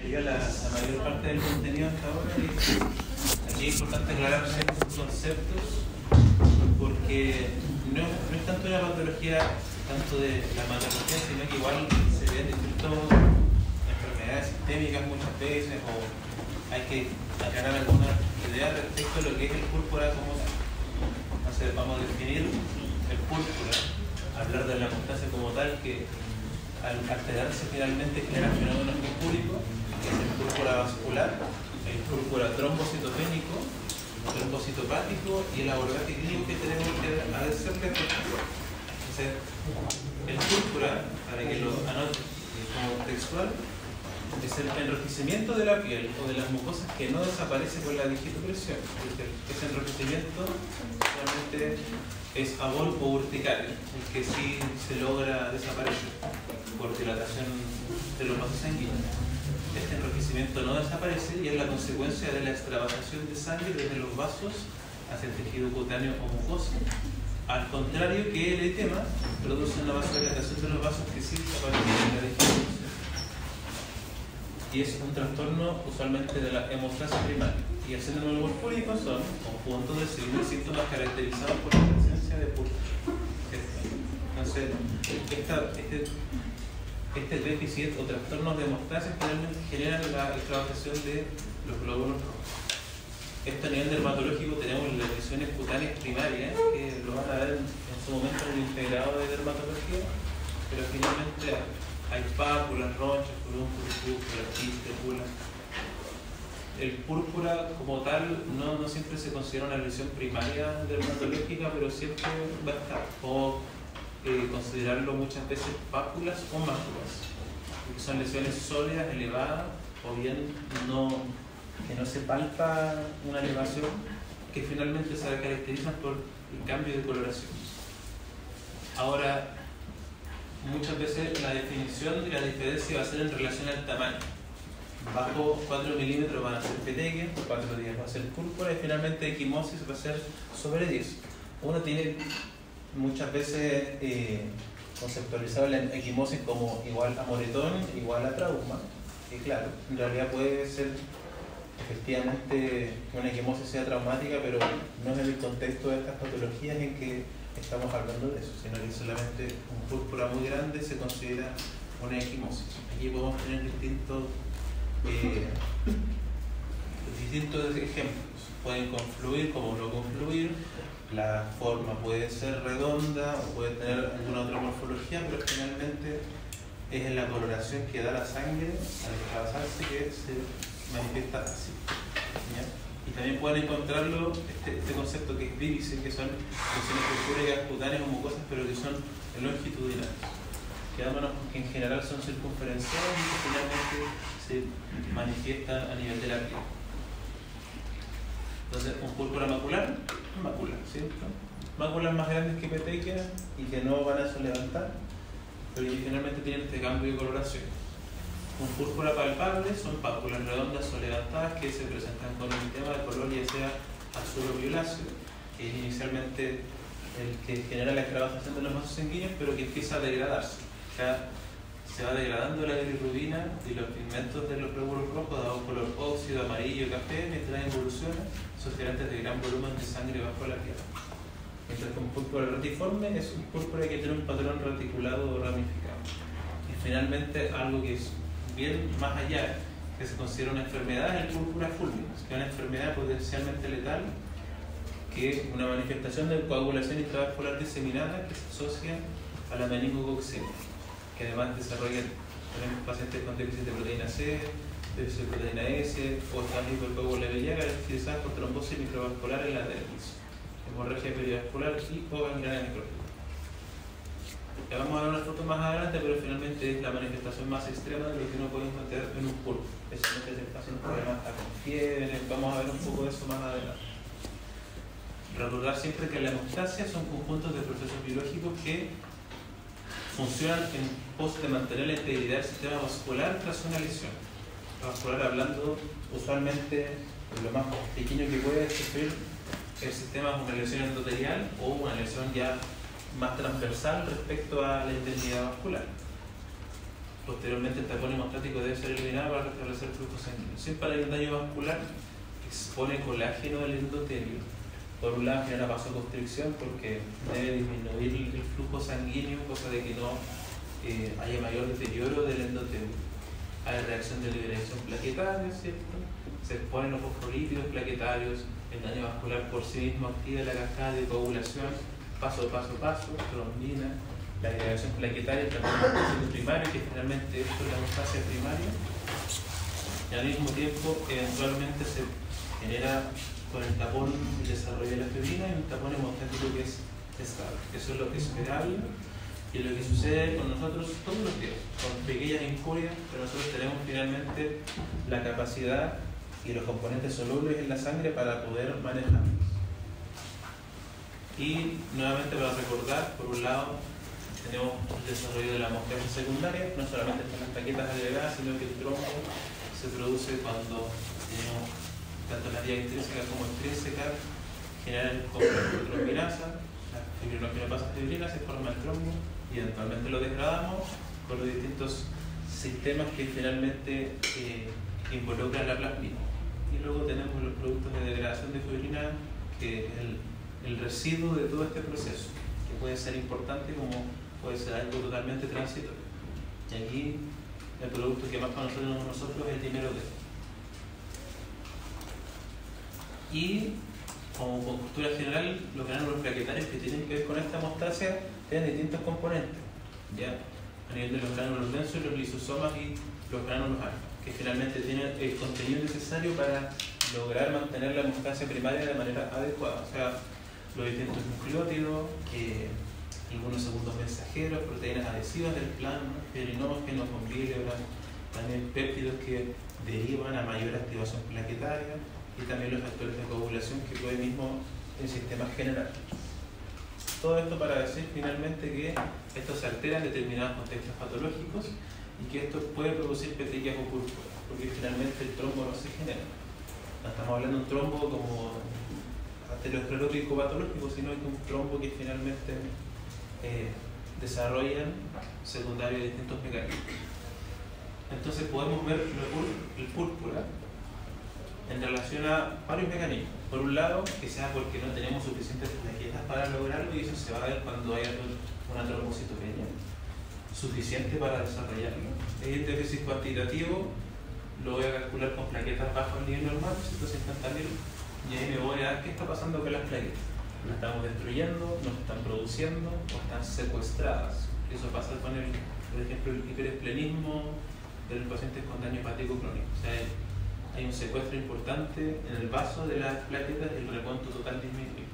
refirió a la mayor parte del contenido hasta ahora. Y aquí es importante aclarar ciertos conceptos porque no es tanto una patología tanto de la hematología, sino que igual se ven distintas enfermedades sistémicas muchas veces, o hay que aclarar algunas ideas respecto a lo que es el púrpura como tal. Entonces vamos a definir el púrpura, hablar de la hemostasia como tal, que al alterarse finalmente genera fenómenos púricos, que es el púrpura vascular, el púrpura trombocitopénico, trombocitopático y el abordaje clínico que tenemos que hacerle. Entonces, el púrpura, para que lo anote como textual, es el enrojecimiento de la piel o de las mucosas que no desaparece con la digitopresión. Ese enrojecimiento solamente es abol o urticaria, el que sí se logra desaparecer por dilatación de los vasos sanguíneos. Este enrojecimiento no desaparece y es la consecuencia de la extravasación de sangre desde los vasos hacia el tejido cutáneo o mucoso. Al contrario que el edema produce una vasodilatación de los vasos que sí desaparecen en la digitopresión. Y es un trastorno usualmente de la hemostasia primaria. Y el síndrome de púrico son conjuntos de signos y síntomas caracterizados por la presencia de púrpura. Entonces, este déficit o trastornos de hemostasia generalmente generan la extravasación de los glóbulos rojos. Esto a nivel dermatológico tenemos las lesiones cutáneas primarias, que lo van a ver en su momento en el integrado de dermatología, pero finalmente hay pápulas, ronchas, furunculares, púrpuras, quistes, bulas. El púrpura como tal no siempre se considera una lesión primaria dermatológica, pero siempre va a estar. O considerarlo muchas veces pápulas o máculas, porque son lesiones sólidas, elevadas, o bien que no se palpa una elevación, que finalmente se caracterizan por el cambio de coloración. Ahora, muchas veces la definición y la diferencia va a ser en relación al tamaño. Bajo 4 milímetros van a ser petequias, 4 días va a ser púrpura y finalmente equimosis va a ser sobre 10. Uno tiene muchas veces conceptualizado la equimosis como igual a moretón, igual a trauma. Y claro, en realidad puede ser efectivamente que una equimosis sea traumática, pero no es en el contexto de estas patologías en que estamos hablando de eso, sino que solamente un púrpura muy grande se considera una equimosis. Aquí podemos tener distintos ejemplos. Pueden confluir como no confluir, la forma puede ser redonda o puede tener alguna otra morfología, pero finalmente es en la coloración que da la sangre al extravasarse que se manifiesta así. ¿Ya? Y también pueden encontrarlo, este concepto que es vírice, que son lesiones purpúricas, cutáneas o mucosas, pero que son longitudinales. Quedándonos que en general son circunferenciales y que finalmente se manifiesta a nivel de la piel. Entonces, un púrpura macular, mácula, ¿cierto? Máculas más grandes que petequias y que no van a levantar, pero que finalmente tienen este cambio de coloración. Un púrpura palpable son pápulas redondas o levantadas que se presentan con un tema de color ya sea azul o violáceo, que es inicialmente el que genera la extravasación de los vasos sanguíneos, pero que empieza a degradarse. O sea, se va degradando la bilirrubina y los pigmentos de los glóbulos rojos dados color óxido, amarillo, café, mientras evoluciona, sugerentes de gran volumen de sangre bajo la piel. Mientras que un púrpura retiforme es un púrpura que tiene un patrón reticulado o ramificado. Y finalmente, algo que es bien más allá, que se considera una enfermedad, es el púrpura fulminans, que es una enfermedad potencialmente letal, que es una manifestación de coagulación intravascular diseminada que se asocia a la meningococcemia, que además tenemos pacientes con déficit de proteína C, déficit de proteína S, o están hipercoagulabilidad caracterizadas por trombosis microvascular en la dermis, hemorragia perivascular y o gangrena necrótica. Ya vamos a ver una foto más adelante, pero finalmente es la manifestación más extrema de lo que uno puede encontrar en un púrpura. Eso no es que el paciente además está con fiebre, vamos a ver un poco de eso más adelante. Recordar siempre que la hemostasia son conjuntos de procesos biológicos que funcionan en pos de mantener la integridad del sistema vascular tras una lesión. Vascular hablando usualmente de lo más pequeño que puede sufrir el sistema es una lesión endotelial o una lesión ya más transversal respecto a la integridad vascular. Posteriormente el tapón hemostático debe ser eliminado para restablecer el flujo sanguíneo. Siempre hay un daño vascular que expone colágeno del endotelio. Por un lado genera vasoconstricción porque debe disminuir el flujo sanguíneo, cosa de que no haya mayor deterioro del endotelio. Hay reacción de liberación plaquetaria, ¿cierto? Se exponen los fosfolípidos plaquetarios, el daño vascular por sí mismo activa la cascada de coagulación, paso, trombina, la agregación plaquetaria, también el primario, que generalmente esto es la hemostasia primaria, y al mismo tiempo eventualmente se genera con el tapón el desarrollo de la fibrina y un tapón hemostático que es estable. Eso es lo que es esperable y lo que sucede con nosotros todos los días, con pequeñas injurias, pero nosotros tenemos finalmente la capacidad y los componentes solubles en la sangre para poder manejarlos. Y nuevamente para recordar, por un lado, tenemos el desarrollo de la hemostasia secundaria, no solamente están las plaquetas agregadas, sino que el trombo se produce cuando tenemos tanto las vías intrínsecas como extrínsecas, generan complejo trombinasa, la fibrinogenopasia fibrina, se forma el trombo y eventualmente lo degradamos con los distintos sistemas que finalmente involucran la plasmina. Y luego tenemos los productos de degradación de fibrina, que es el residuo de todo este proceso, que puede ser importante como puede ser algo totalmente transitorio. Y aquí el producto que más conocemos nosotros es el dinero D. Y como cultura general, los granulos plaquetarios que tienen que ver con esta hemostasia tienen distintos componentes, ¿ya? A nivel de los granulos densos, los lisosomas y los granulos alfa, que finalmente tienen el contenido necesario para lograr mantener la hemostasia primaria de manera adecuada. O sea, los distintos nucleótidos, algunos segundos mensajeros, proteínas adhesivas del plasma, fibrinógenos, con bilirrubina, también péptidos que derivan a mayor activación plaquetaria y también los factores de coagulación que hoy mismo el sistema general. Todo esto para decir finalmente que esto se altera en determinados contextos patológicos y que esto puede producir petequias o púrpuras, porque finalmente el trombo no se genera. No estamos hablando de un trombo como arteriosclerótico patológico, sino que un trombo que finalmente desarrollan secundario de distintos mecanismos. Entonces podemos ver el púrpura en relación a varios mecanismos. Por un lado, que sea porque no tenemos suficientes plaquetas para lograrlo, y eso se va a ver cuando haya una trombocitopenia suficiente para desarrollarlo. El déficit cuantitativo lo voy a calcular con plaquetas bajo el nivel normal, 150.000, y ahí me voy a ver qué está pasando con las plaquetas. ¿Las estamos destruyendo, no están produciendo o están secuestradas? Eso pasa con por ejemplo, el hiperesplenismo de los pacientes con daño hepático crónico. O sea, hay un secuestro importante en el vaso de las plaquetas y el recuento total disminuye.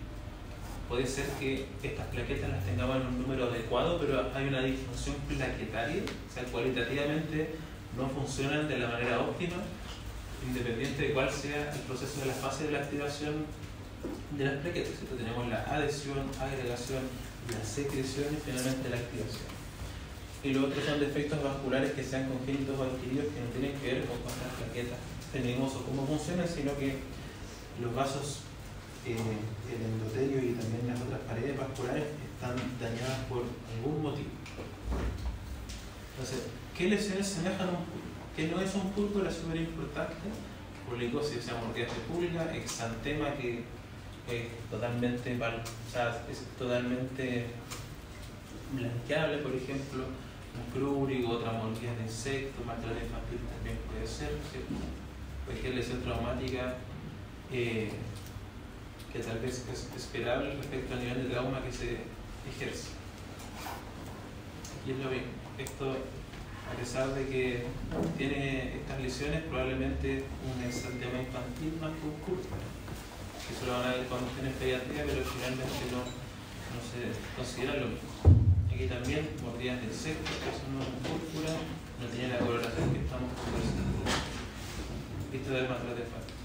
Puede ser que estas plaquetas las tengamos en un número adecuado, pero hay una disfunción plaquetaria, o sea, cualitativamente no funcionan de la manera óptima, independiente de cuál sea el proceso de la fase de la activación de las plaquetas. ¿Cierto? Tenemos la adhesión, agregación, la secreción y finalmente la activación. Y lo otro son defectos vasculares que sean congénitos o adquiridos, que no tienen que ver con cuántas plaquetas tenemos o cómo funcionan, sino que los vasos, el endotelio y también las otras paredes vasculares están dañadas por algún motivo. Entonces, ¿qué lesiones semejan a un púrpura? ¿Qué no es un púrpura? Es súper importante. Policosis, o sea, mordidas de pulga, exantema, que es totalmente, blanqueable, por ejemplo, un crúbrico, otra mordida de insecto, maltrato infantil también puede ser, ¿cierto? Cualquier lesión traumática que tal vez es esperable respecto al nivel de trauma que se ejerce. Y es lo mismo. Esto, a pesar de que tiene estas lesiones, probablemente un exantema infantil más que un púrpura. Eso lo van a ver cuando estén en pediatría, pero finalmente no se considera lo mismo. Aquí también mordidas de insectos, que eso no es púrpura, no tiene la coloración que estamos conversando. Esto del maltrato infantil.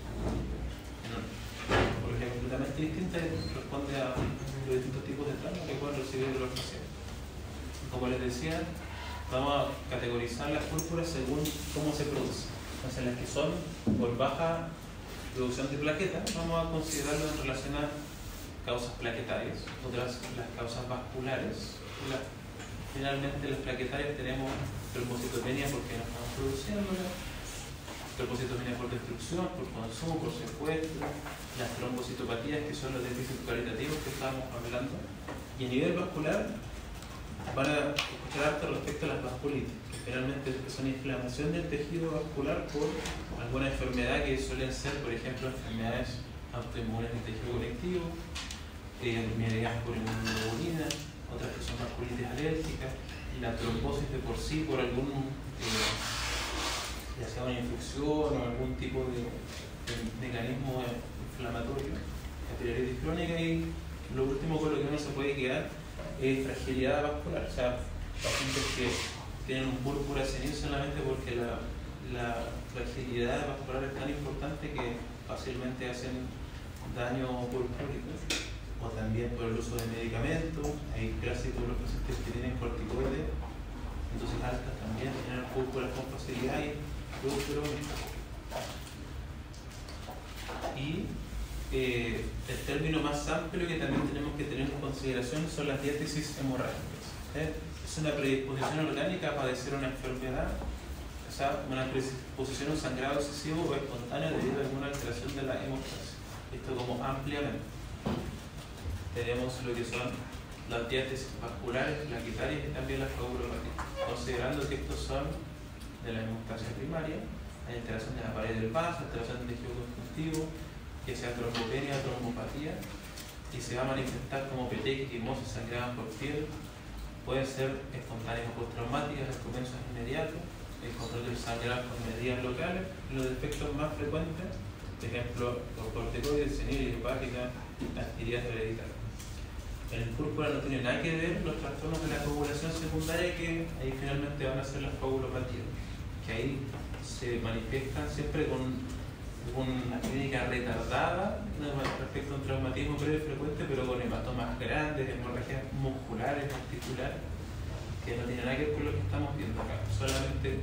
Porque es completamente distinta y responde a los distintos tipos de trauma que pueden recibir los pacientes. Como les decía, vamos a categorizar las púrpuras según cómo se producen. Entonces, las que son por baja producción de plaquetas, vamos a considerarlo en relación a causas plaquetarias, otras las causas vasculares, las Finalmente, las plaquetarias tenemos trombocitopenia porque no estamos produciéndola, trombocitopenia por destrucción, por consumo, por secuestro, las trombocitopatías que son los déficits cualitativos que estábamos hablando. Y a nivel vascular, van a escuchar harto respecto a las vasculitis, que generalmente son inflamación del tejido vascular por alguna enfermedad que suelen ser, por ejemplo, enfermedades autoinmunes del tejido conectivo, mediadas por inmunoglobulina, otras que son vasculitis alérgicas, y la trombosis de por sí por algún, ya sea una infección o algún tipo de mecanismo inflamatorio, capilaritis crónica. Y lo último con lo que uno se puede quedar es fragilidad vascular, o sea, pacientes que tienen un púrpura senil solamente porque la fragilidad vascular es tan importante que fácilmente hacen daño purpúrico, o también por el uso de medicamentos. Hay clásicos los pacientes que tienen corticoides, entonces altas también tienen púrpuras con facilidad y producto. Y el término más amplio que también tenemos que tener en consideración son las diátesis hemorrágicas. Es una predisposición orgánica a padecer una enfermedad, o sea, una predisposición a un sangrado excesivo o espontáneo debido a alguna alteración de la hemostasis. Esto como ampliamente. Tenemos lo que son las diátesis vasculares, plaquetarias y también las coagulopatías. Considerando que estos son de la hemostasia primaria, hay alteración de la pared del vaso, alteración del tejido conjuntivo, que sea trombopenia o trombopatía, y se va a manifestar como petequias, quimosis, sangradas por fiebre. Pueden ser espontáneas o postraumáticas, los comienzos inmediatos, el control del sangrado con medidas locales, y los defectos más frecuentes, por ejemplo, los corticoides, senil, hepática, las tireas hereditarias. En el púrpura no tiene nada que ver los trastornos de la coagulación secundaria, que ahí finalmente van a ser las coagulopatías, que ahí se manifiestan siempre con una clínica retardada respecto a un traumatismo breve frecuente, pero con hematomas grandes, hemorragias musculares, articulares, que no tienen nada que ver con lo que estamos viendo acá. Solamente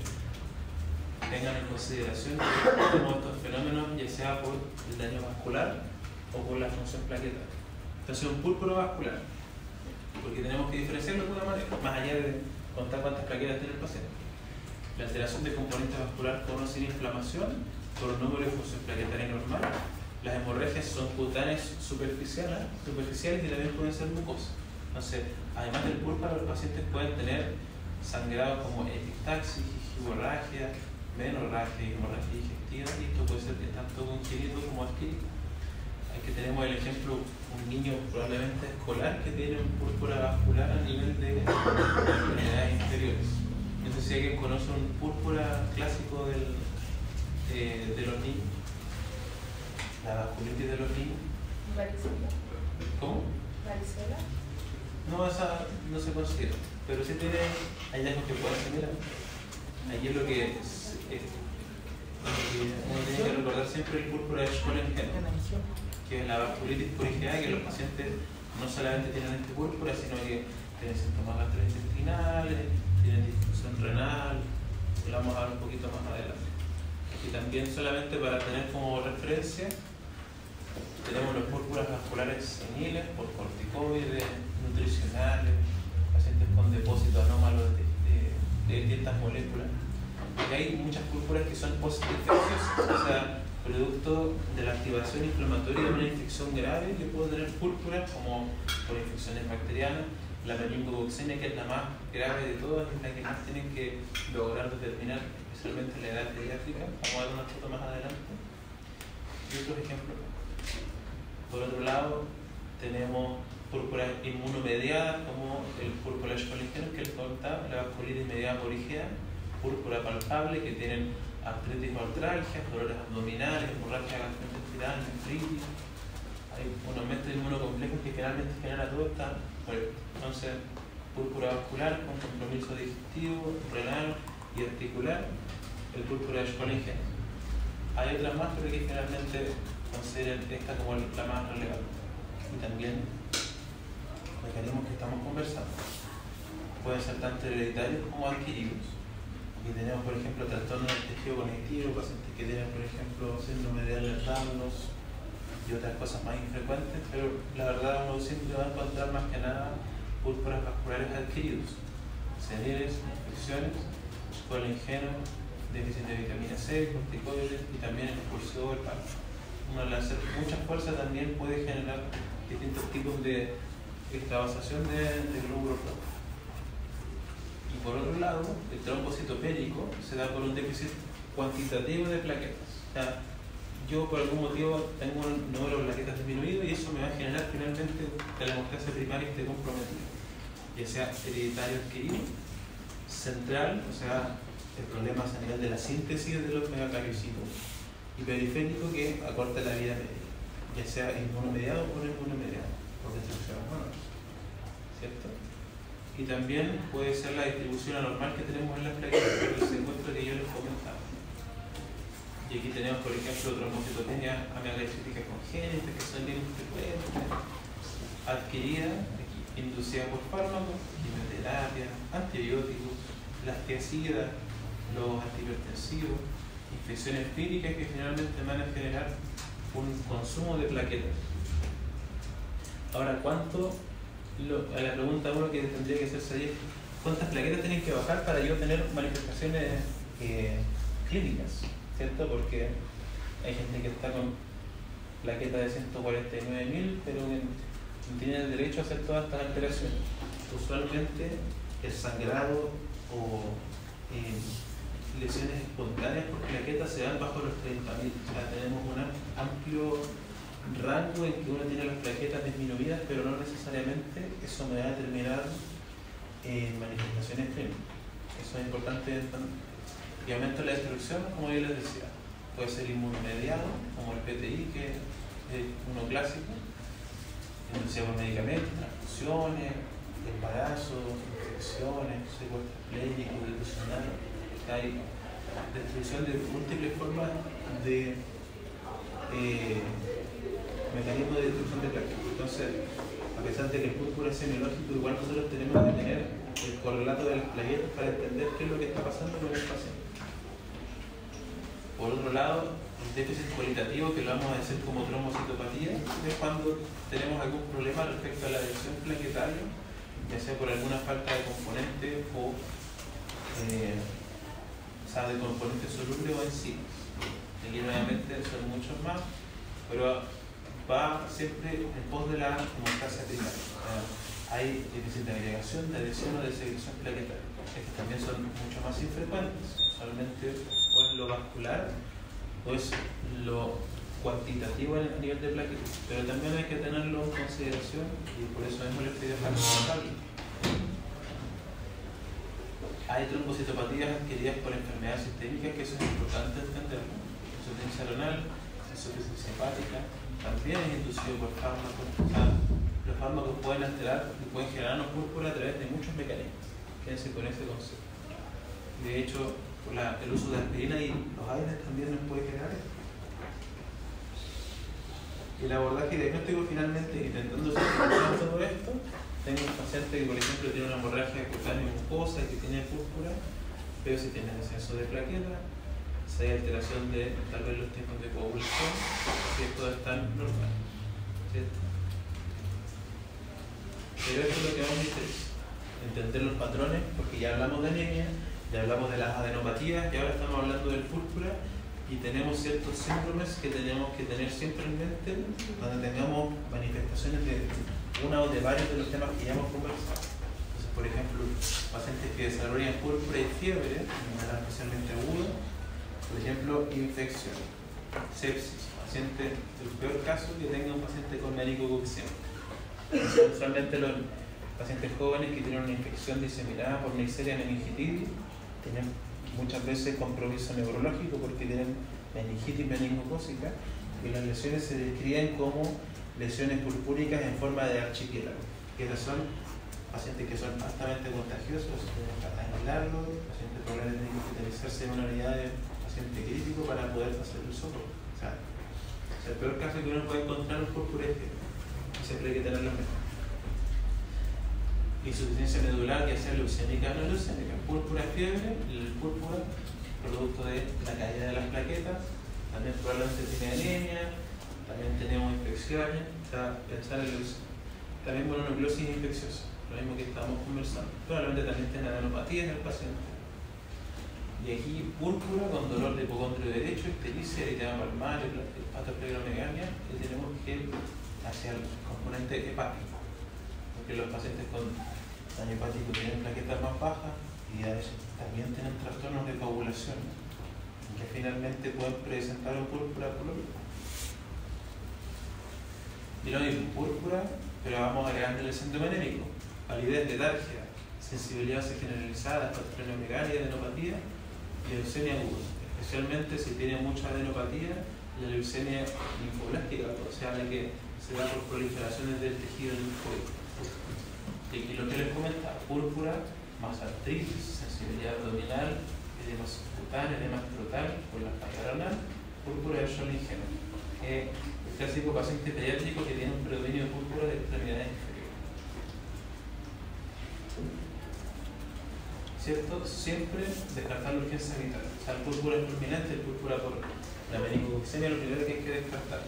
tengan en consideración que tenemos estos fenómenos, ya sea por el daño vascular o por la función plaquetaria. Entonces, un púrpura vascular, porque tenemos que diferenciarlo de alguna manera, más allá de contar cuántas plaquetas tiene el paciente. La alteración de componente vascular con o sin inflamación, por un número de función plaquetaria normal. Las hemorragias son cutáneas superficiales y también pueden ser mucosas. Entonces, además del púrpura, los pacientes pueden tener sangrado como epistaxis, hemorragia, menorragia y hemorragia digestiva, y esto puede ser tanto congénito como adquirido. Aquí tenemos el ejemplo, un niño probablemente escolar que tiene un púrpura vascular a nivel de extremidades inferiores. Entonces, si alguien conoce un púrpura clásico de los niños, la vasculitis de los niños. ¿Varicela? ¿Cómo? ¿Varicela? No, esa no se considera, pero sí tiene hallazgos que pueden generar. Allí lo que uno tiene que recordar siempre el púrpura de Schoengen, que es la vasculitis por IgA, que los pacientes no solamente tienen este púrpura, sino que tienen síntomas gastrointestinales, tienen disfunción renal, que lo vamos a ver un poquito más adelante. Y también, solamente para tener como referencia, tenemos los púrpuras vasculares seniles por corticoides, nutricionales, pacientes con depósitos anómalos de distintas moléculas. Y hay muchas púrpuras que son post-infecciosas, o sea, producto de la activación inflamatoria de una infección grave. Yo puedo tener púrpuras como por infecciones bacterianas. La meningococcemia, que es la más grave de todas, es la que más tienen que lograr determinar, especialmente en la edad pediátrica. Vamos a ver una foto más adelante. Y otros ejemplos. Por otro lado, tenemos púrpuras inmunomediadas, como el púrpura Schoengen, que les contaba, la vasculitis mediada por IgA, púrpura palpable, que tienen artritis o artralgias, dolores abdominales, hemorragia gastrointestinal, nefritis. Hay unos métodos inmunocomplejos que generalmente generan todo esto. Entonces, púrpura vascular con compromiso digestivo, renal y articular, el púrpura de Schoengen. Hay otras más, pero que generalmente consideran esta como la más relevante. Y también mecanismos que estamos conversando pueden ser tanto hereditarios como adquiridos. Aquí tenemos, por ejemplo, trastornos del tejido conectivo, pacientes que tienen, por ejemplo, síndrome de Ehlers-Danlos y otras cosas más infrecuentes, pero la verdad uno siempre va a encontrar más que nada púrpuras vasculares adquiridos. cereales, infecciones, colágeno, déficit de vitamina C, corticoides y también el expulsivo del párpado. Uno al hacer mucha fuerza también puede generar distintos tipos de extravasación del glóbulo rojo. Y por otro lado, el trombocitopénico se da por un déficit cuantitativo de plaquetas. O sea, yo por algún motivo tengo un número de plaquetas disminuido y eso me va a generar finalmente que la hemostasia primaria esté comprometida, ya sea hereditario adquirido, central, o sea, el problema es a nivel de la síntesis de los megacariocitos, y periférico, que acorta la vida media, ya sea inmunomediado o no inmunomediado, por destrucción hormonal, ¿cierto? Y también puede ser la distribución anormal que tenemos en las plaquetas, por el secuestro que yo les comentaba. Y aquí tenemos, por ejemplo, trombocitopenia amegalecítica congénita, que son bien frecuentes, adquirida, inducida por fármacos, quimioterapia, antibióticos, las tiacidas, los antihipertensivos, infecciones víricas que finalmente van a generar un consumo de plaquetas. Ahora, a la pregunta uno que tendría que hacerse ahí, ¿cuántas plaquetas tienen que bajar para yo tener manifestaciones clínicas? ¿Cierto? Porque hay gente que está con plaquetas de 149.000, pero no tiene el derecho a hacer todas estas alteraciones. Usualmente el sangrado o lesiones espontáneas por plaquetas se dan bajo los 30.000. O sea, tenemos un amplio rango en que uno tiene las plaquetas disminuidas, pero no necesariamente eso me va a determinar manifestaciones clínicas. Eso es importante. Y aumenta la destrucción, como yo les decía, puede ser inmunomediado, como el PTI, que es uno clásico, inducido por medicamentos, transfusiones, embarazos, infecciones, secuestro esplénico, dilucional. Hay destrucción de múltiples formas de mecanismos de destrucción de plaquetas. Entonces, a pesar de que el púrpura es semiológico, igual nosotros tenemos que tener el correlato de las plaquetas para entender qué es lo que está pasando con el paciente. Por otro lado, el déficit cualitativo, que lo vamos a decir como trombocitopatía, es cuando tenemos algún problema respecto a la adhesión plaquetaria, ya sea por alguna falta de componente o de componentes solubles o enzimas. Aquí nuevamente son muchos más, pero va siempre en pos de la hemostasia primaria. Hay déficit de agregación, de adhesión o de secreción plaquetaria. Estos también son mucho más infrecuentes. Usualmente o es lo vascular o es lo cuantitativo a nivel de plaquetas, pero también hay que tenerlo en consideración y por eso mismo les estoy dejando una tabla. Hay trombocitopatías adquiridas por enfermedades sistémicas, que eso es importante entenderlo. Insuficiencia renal, insuficiencia hepática, también es inducido por fármacos. O sea, los fármacos pueden alterar y pueden generarnos púrpura a través de muchos mecanismos. Quédense con ese concepto. De hecho, el uso de aspirina y los aires también nos puede generar esto. El abordaje diagnóstico, finalmente, intentando solucionar todo esto, tengo un paciente que, por ejemplo, tiene una hemorragia cutánea mucosa y que tiene púrpura, pero si tiene descenso de plaqueta, si hay alteración de tal vez los tiempos de coagulación, si esto está normal, ¿cierto? Pero esto es lo que más me interesa, entender los patrones, porque ya hablamos de anemia, ya hablamos de las adenopatías y ahora estamos hablando del púrpura y tenemos ciertos síndromes que tenemos que tener siempre en mente cuando tengamos manifestaciones de una o de varios de los temas que ya hemos conversado. Entonces, por ejemplo, pacientes que desarrollan púrpura y fiebre, de manera especialmente aguda, por ejemplo, infección, sepsis, paciente, el peor caso que tenga un paciente con menicococcemia. Usualmente los pacientes jóvenes que tienen una infección diseminada por Neisseria meningitidis tienen muchas veces compromiso neurológico porque tienen meningitis meningocócica y las lesiones se describen como lesiones purpúricas en forma de archipiélago, que son pacientes que son altamente contagiosos, tenemos que aislarlos, pacientes probablemente tienen que hospitalizarse en una unidad de paciente crítico para poder hacer el socorro. O sea, el peor caso que uno puede encontrar es púrpura y fiebre. Siempre hay que tenerlo en mente. Insuficiencia medular, ya sea leucémica o no leucémica. Púrpura, fiebre, el púrpura, producto de la caída de las plaquetas, también probablemente tiene anemia, también tenemos infecciones, o sea, pensar en leucemia. También mononucleosis infecciosa. lo mismo que estábamos conversando. Probablemente también tiene adenopatías del paciente. Y aquí púrpura con dolor de hipocondrio derecho, ictericia, eritema palmar, hepatosplenomegalia, y tenemos que ir hacia el componente hepático, porque los pacientes con daño hepático tienen plaquetas más bajas y a veces también tienen trastornos de coagulación que finalmente pueden presentar un púrpura por lo mismo. Y lo mismo, púrpura, pero vamos agregando el síndrome anémico, palidez, letargia, sensibilidad generalizada, hepatosplenomegalia, adenopatía y leucemia aguda, especialmente si tiene mucha adenopatía y la leucemia linfoblástica, o sea, la que se da por proliferaciones del tejido linfóide. Y aquí lo que les comentaba, púrpura más artritis, sensibilidad abdominal, edema subcutáneo, edema escrotal por la falla renal, púrpura de Scholingen, el clásico paciente pediátrico que tiene un predominio de púrpura de extremidades inferiores. ¿Cierto? Siempre descartar la urgencia vital. O sea, el púrpura es fulminante, el púrpura por la meningococcemia, lo primero que hay que descartar.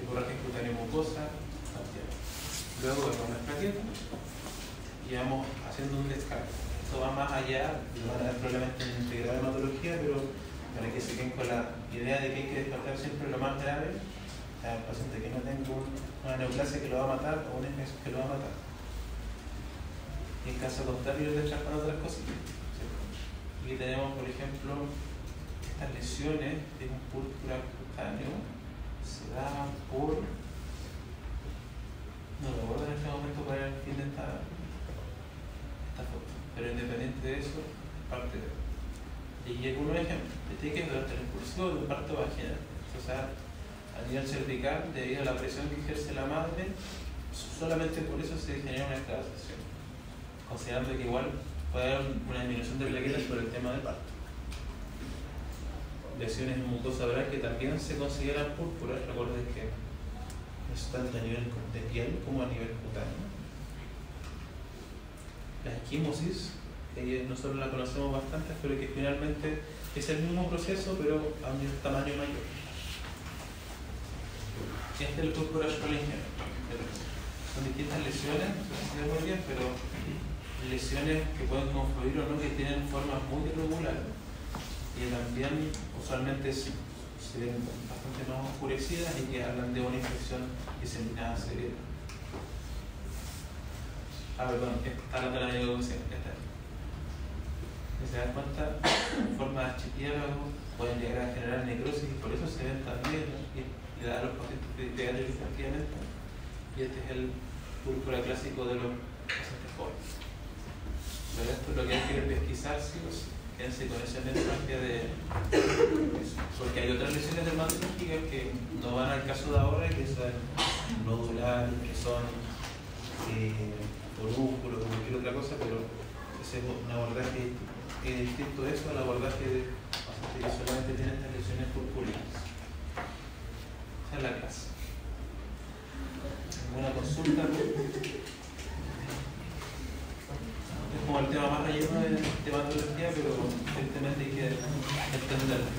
Hemorragia cutánea mucosa, luego vemos las plaquetas y vamos haciendo un descarte. Esto va más allá, van a ver probablemente en integral hematología, pero para que se queden con la idea de que hay que descartar siempre lo más grave, o sea, el paciente que no tenga una neoplasia que lo va a matar o una infección que lo va a matar. Y en caso contrario, descartar otras cositas. Aquí tenemos, por ejemplo, estas lesiones de un púrpura cutáneo se dan por. No lo recuerdo en este momento para el fin de esta foto, pero independiente de eso, es parte de. Y aquí algunos ejemplos de tickets durante el expulsivo de un parto vaginal. O sea, a nivel cervical, debido a la presión que ejerce la madre, solamente por eso se genera una esclavización, considerando que igual puede haber una disminución de plaquetas por el tema del parto. Lesiones en mucosa oral que también se consideran púrpuras, recuerden que eso tanto a nivel de piel como a nivel cutáneo. La esquimosis, que nosotros la conocemos bastante, pero que finalmente es el mismo proceso, pero a un tamaño mayor. Este es el púrpura Scholingen. Son distintas lesiones, no sé si se ve muy bien, pero lesiones que pueden confluir o no, que tienen formas muy irregulares y también usualmente se ven bastante más oscurecidas y que hablan de una infección diseminada severa. Perdón, está hablando de la neurococina. Si se dan cuenta, en forma de archipiélago pueden llegar a generar necrosis y por eso se ven también, ¿no? Y le da a los pacientes pediátricos efectivamente. Y este es el púrpura clásico de los pacientes jóvenes. Pero esto es lo que hay que pesquisar, sí o sí. Quédense con ese mensaje de eso. Porque hay otras lesiones dermatológicas que no van al caso de ahora, que son nodulares, que son forúnculos o cualquier otra cosa, pero ese es un abordaje distinto a eso, al abordaje de pacientes que solamente tienen estas lesiones purpúreas. Esa es la clase. Una consulta. Es como el tema más relleno de hematología, pero evidentemente hay que entenderlo.